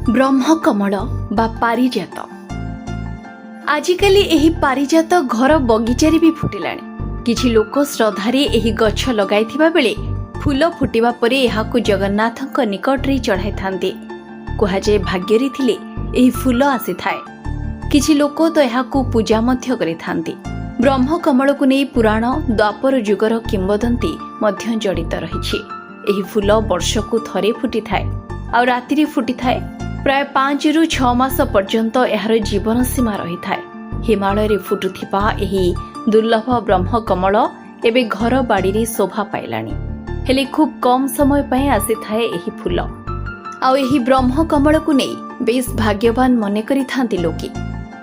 ब्रह्मकमल बा पारिजात। आजिकाली एही पारिजात घर बगीचारे भी फुटिलाଣି। किछि लोक श्रद्धारे एही गछ लगाइथिबा बेले फूल फुटिबा परे एहाकु जगन्नाथଙ୍କ निकटरे चढ़ाई थांते। कुहाजे भाग्यरे थिले एही फूल आसीथाए। किछि लोक तो एहाकु पूजा मध्य करिथांती। ब्रह्मकमलକୁ ନେଇ पुराण द्वापर जुगर किंवदंती मध्य जड़ित रहिछि। एही फूल वर्षकु थरे फुटिथाए आ रातिरे फुटिथाए। प्राय 5 ରୁ 6 मास पर्यंत एहार जीवन सीमा रही थाए। हिमालय फुटुथिबा एही दुर्लभ ब्रह्मकमल एबे घर बाड़ी रे शोभा पाइलानी। हेले खूब कम समय पय आसी थाए एही फूल। आ एही ब्रह्मकमल को नै बेस भाग्यवान मने करि थांती लोके।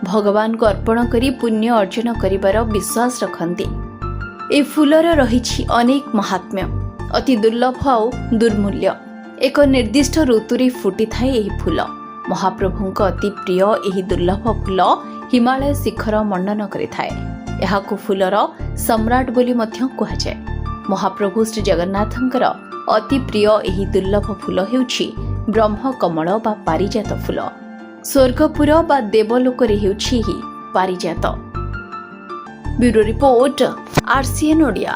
भगवान को अर्पण करी पुण्य अर्जन करिवार विश्वास रखंती। ए फूलर रहिछि अनेक महात्म्य। अति दुर्लभ आउ दुर्मूल्य। एक निर्दिष्ट ऋतुरे फुटी थाए एही फूल। महाप्रभुଙ୍କ अति प्रिय एही दुर्लभ फूल हिमालय शिखर मंडन करिथाए। एहाकु फूलर सम्राट बोली मध्य कुहाଯାଏ। महाप्रभु श्री जगन्नाथଙ୍କର अति प्रिय एही दुर्लभ फूल हेउछि ब्रह्मकमल बा पारिजात फूल। स्वर्गपुर बा देवलोकरे हेउछि ही पारिजात। Bureau report RCN Odia.